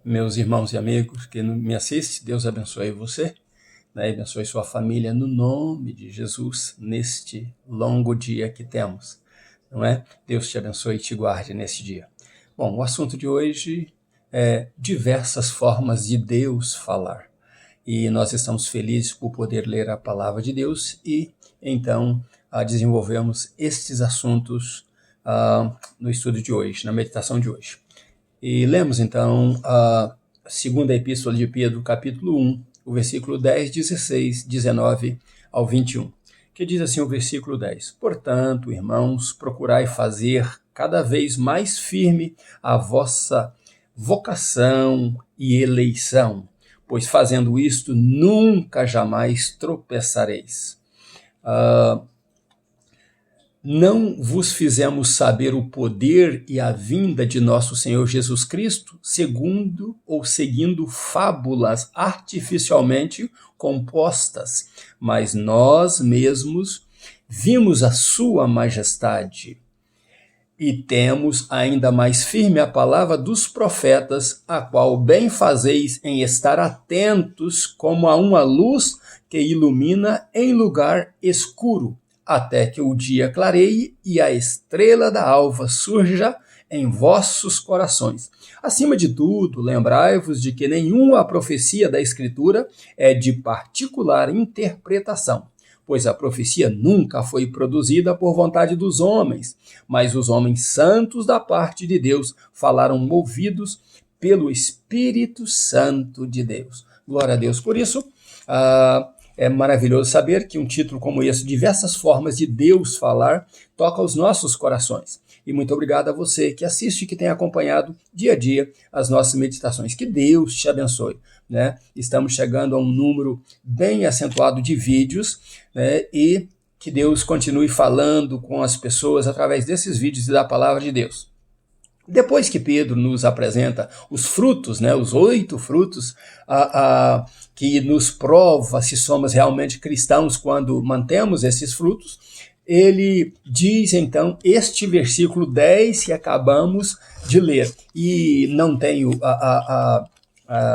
Meus irmãos e amigos que me assistem, Deus abençoe você, né, e abençoe sua família no nome de Jesus, neste longo dia que temos, não é? Deus te abençoe e te guarde nesse dia. Bom, o assunto de hoje é diversas formas de Deus falar. E nós estamos felizes por poder ler a palavra de Deus e, então, desenvolvemos estes assuntos no estudo de hoje, na meditação de hoje. E lemos, então, a segunda epístola de Pedro, capítulo 1, o versículo 10, 16, 19 ao 21, que diz assim o versículo 10. Portanto, irmãos, procurai fazer cada vez mais firme a vossa vocação e eleição, pois fazendo isto nunca jamais tropeçareis. Não vos fizemos saber o poder e a vinda de nosso Senhor Jesus Cristo, segundo ou seguindo fábulas artificialmente compostas, mas nós mesmos vimos a sua majestade. E temos ainda mais firme a palavra dos profetas, a qual bem fazeis em estar atentos como a uma luz que ilumina em lugar escuro, até que o dia clareie e a estrela da alva surja em vossos corações. Acima de tudo, lembrai-vos de que nenhuma profecia da Escritura é de particular interpretação, pois a profecia nunca foi produzida por vontade dos homens, mas os homens santos da parte de Deus falaram movidos pelo Espírito Santo de Deus. Glória a Deus por isso. É maravilhoso saber que um título como esse, Diversas Formas de Deus Falar, toca aos nossos corações. E muito obrigado a você que assiste e que tem acompanhado dia a dia as nossas meditações. Que Deus te abençoe, né? Estamos chegando a um número bem acentuado de vídeos, né? E que Deus continue falando com as pessoas através desses vídeos e da palavra de Deus. Depois que Pedro nos apresenta os frutos, né, os 8 frutos, que nos prova se somos realmente cristãos quando mantemos esses frutos, ele diz então este versículo 10 que acabamos de ler. E não tenho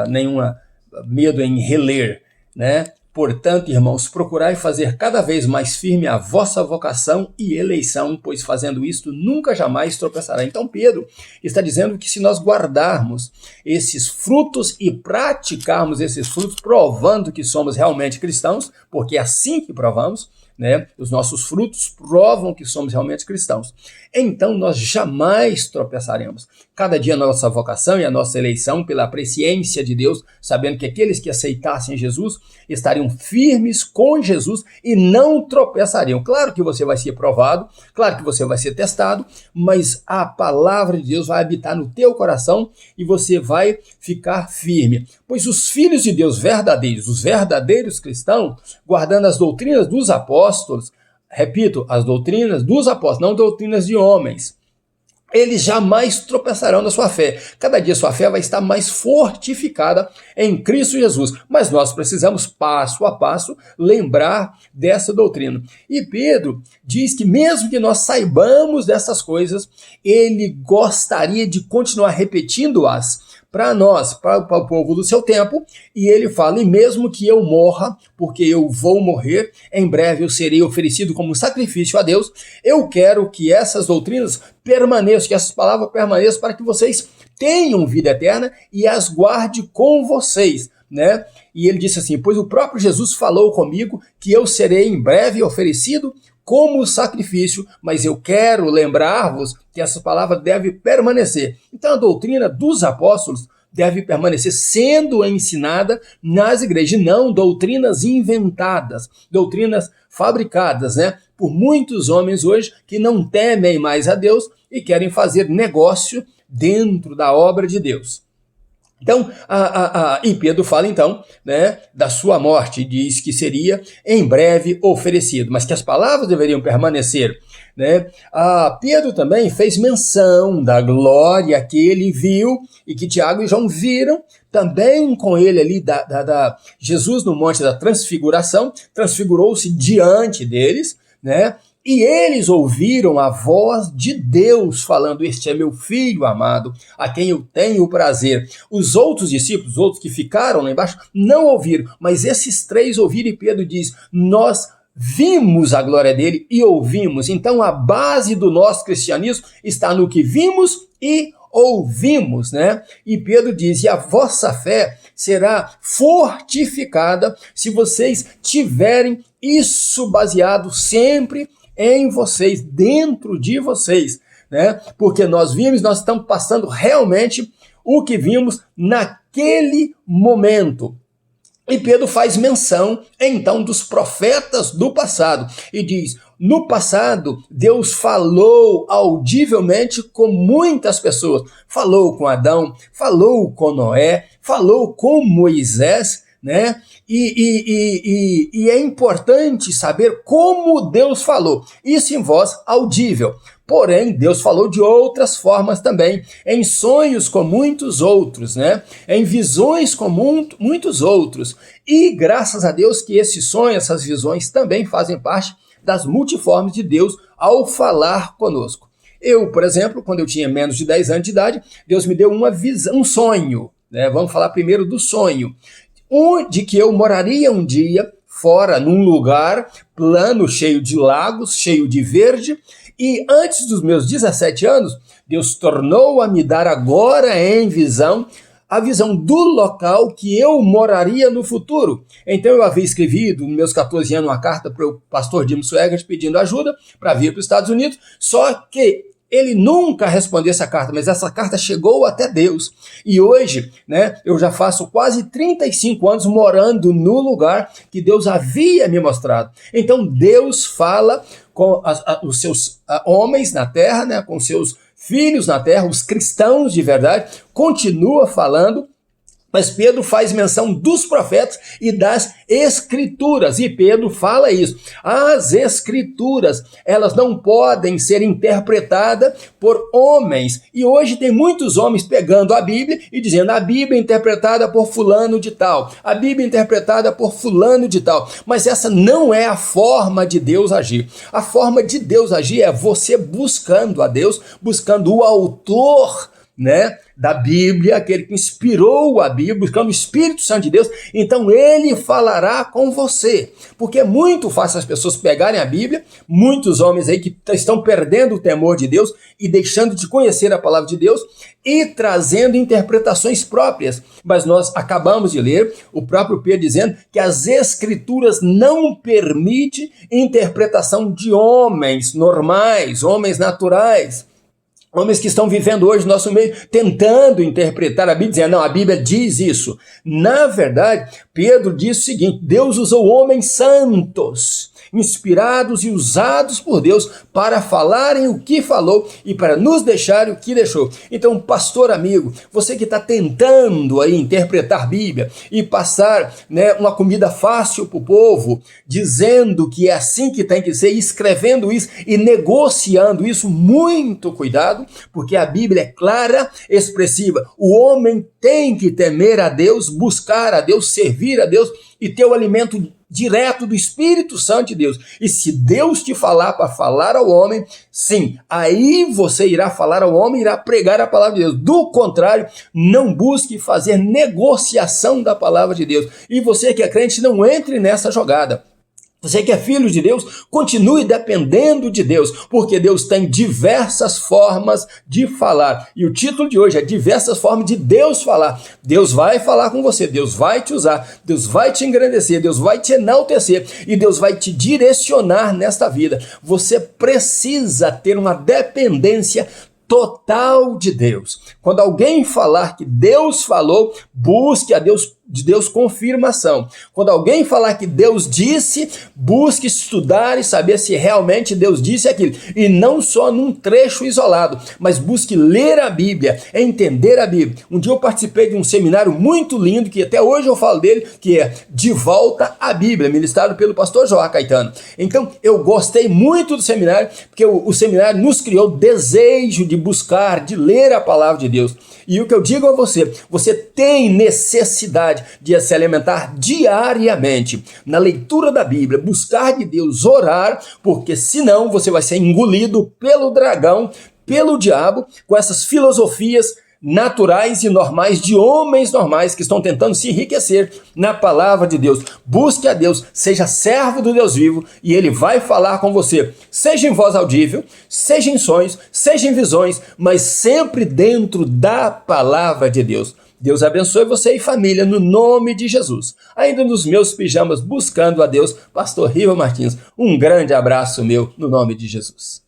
nenhuma medo em reler, né? Portanto, irmãos, procurai fazer cada vez mais firme a vossa vocação e eleição, pois fazendo isto nunca jamais tropeçará. Então Pedro está dizendo que se nós guardarmos esses frutos e praticarmos esses frutos, provando que somos realmente cristãos, porque é assim que provamos, né? Os nossos frutos provam que somos realmente cristãos. Então nós jamais tropeçaremos. Cada dia a nossa vocação e a nossa eleição pela presciência de Deus, sabendo que aqueles que aceitassem Jesus estariam firmes com Jesus e não tropeçariam. Claro que você vai ser provado, claro que você vai ser testado, mas a palavra de Deus vai habitar no teu coração e você vai ficar firme. Pois os filhos de Deus verdadeiros, os verdadeiros cristãos, guardando as doutrinas dos apóstolos, repito, as doutrinas dos apóstolos, não doutrinas de homens, eles jamais tropeçarão na sua fé. Cada dia sua fé vai estar mais fortificada em Cristo Jesus. Mas nós precisamos, passo a passo, lembrar dessa doutrina. E Pedro diz que mesmo que nós saibamos dessas coisas, ele gostaria de continuar repetindo-as para nós, para o povo do seu tempo, e ele fala, e mesmo que eu morra, porque eu vou morrer, em breve eu serei oferecido como sacrifício a Deus, eu quero que essas doutrinas permaneçam, que essas palavras permaneçam para que vocês tenham vida eterna e as guarde com vocês, né? E ele disse assim, pois o próprio Jesus falou comigo que eu serei em breve oferecido como sacrifício, mas eu quero lembrar-vos que essa palavra deve permanecer. Então a doutrina dos apóstolos deve permanecer sendo ensinada nas igrejas, não doutrinas inventadas, doutrinas fabricadas, né, por muitos homens hoje que não temem mais a Deus e querem fazer negócio dentro da obra de Deus. Então, e Pedro fala então, né, da sua morte, diz que seria em breve oferecido, mas que as palavras deveriam permanecer, né? Pedro também fez menção da glória que ele viu e que Tiago e João viram também com ele ali, Jesus no monte da transfiguração, transfigurou-se diante deles, né? E eles ouviram a voz de Deus falando: este é meu filho amado, a quem eu tenho prazer. Os outros discípulos, os outros que ficaram lá embaixo, não ouviram, mas esses três ouviram, e Pedro diz: nós vimos a glória dele e ouvimos. Então a base do nosso cristianismo está no que vimos e ouvimos, né? E Pedro diz: e a vossa fé será fortificada se vocês tiverem isso baseado sempre em vocês, dentro de vocês, né? Porque nós vimos, nós estamos passando realmente o que vimos naquele momento. E Pedro faz menção, então, dos profetas do passado e diz: no passado, Deus falou audivelmente com muitas pessoas. Falou com Adão, falou com Noé, falou com Moisés, né? E é importante saber como Deus falou. Isso em voz audível. Porém, Deus falou de outras formas também, em sonhos com muitos outros, né? Em visões com muitos outros. E graças a Deus que esses sonhos, essas visões também fazem parte das multiformes de Deus ao falar conosco. Eu, por exemplo, quando eu tinha menos de 10 anos de idade, Deus me deu uma visão, um sonho, né? Vamos falar primeiro do sonho. De que eu moraria um dia fora, num lugar plano, cheio de lagos, cheio de verde, e antes dos meus 17 anos, Deus tornou a me dar agora em visão, a visão do local que eu moraria no futuro. Então eu havia escrevido, nos meus 14 anos, uma carta para o pastor Jim Swaggart pedindo ajuda para vir para os Estados Unidos, só que ele nunca respondeu essa carta, mas essa carta chegou até Deus. E hoje, né, eu já faço quase 35 anos morando no lugar que Deus havia me mostrado. Então Deus fala com os seus homens na terra, né, com seus filhos na terra, os cristãos de verdade, continua falando. Mas Pedro faz menção dos profetas e das escrituras. E Pedro fala isso. As escrituras, elas não podem ser interpretadas por homens. E hoje tem muitos homens pegando a Bíblia e dizendo: a Bíblia é interpretada por fulano de tal. A Bíblia é interpretada por fulano de tal. Mas essa não é a forma de Deus agir. A forma de Deus agir é você buscando a Deus, buscando o autor, né, da Bíblia, aquele que inspirou a Bíblia, buscando o Espírito Santo de Deus. Então ele falará com você, porque é muito fácil as pessoas pegarem a Bíblia, muitos homens aí que estão perdendo o temor de Deus e deixando de conhecer a palavra de Deus e trazendo interpretações próprias. Mas nós acabamos de ler o próprio Pedro dizendo que as escrituras não permitem interpretação de homens normais, homens naturais. Homens que estão vivendo hoje no nosso meio, tentando interpretar a Bíblia, dizendo: não, a Bíblia diz isso. Na verdade, Pedro diz o seguinte: Deus usou homens santos, inspirados e usados por Deus para falarem o que falou e para nos deixarem o que deixou. Então, pastor amigo, você que está tentando aí interpretar a Bíblia e passar, né, uma comida fácil para o povo, dizendo que é assim que tem que ser, escrevendo isso e negociando isso, muito cuidado, porque a Bíblia é clara, expressiva. O homem tem que temer a Deus, buscar a Deus, servir a Deus e ter o alimento direto do Espírito Santo de Deus. E se Deus te falar para falar ao homem, sim, aí você irá falar ao homem, irá pregar a palavra de Deus. Do contrário, não busque fazer negociação da palavra de Deus. E você que é crente, não entre nessa jogada. Você que é filho de Deus, continue dependendo de Deus, porque Deus tem diversas formas de falar. E o título de hoje é Diversas Formas de Deus Falar. Deus vai falar com você, Deus vai te usar, Deus vai te engrandecer, Deus vai te enaltecer e Deus vai te direcionar nesta vida. Você precisa ter uma dependência total de Deus. Quando alguém falar que Deus falou, busque a Deus, de Deus confirmação. Quando alguém falar que Deus disse, busque estudar e saber se realmente Deus disse aquilo. E não só num trecho isolado, mas busque ler a Bíblia, entender a Bíblia. Um dia eu participei de um seminário muito lindo, que até hoje eu falo dele, que é De Volta à Bíblia, ministrado pelo pastor Joá Caetano. Então, eu gostei muito do seminário, porque o seminário nos criou desejo de buscar, de ler a palavra de Deus. E o que eu digo a você, você tem necessidade oportunidade de se alimentar diariamente na leitura da Bíblia, buscar de Deus, orar, porque senão você vai ser engolido pelo dragão, pelo diabo, com essas filosofias naturais e normais de homens normais que estão tentando se enriquecer na palavra de Deus. Busque a Deus, seja servo do Deus vivo e Ele vai falar com você, seja em voz audível, seja em sonhos, seja em visões, mas sempre dentro da palavra de Deus. Deus abençoe você e família no nome de Jesus. Ainda nos meus pijamas buscando a Deus, Pastor Riva Martins. Um grande abraço meu no nome de Jesus.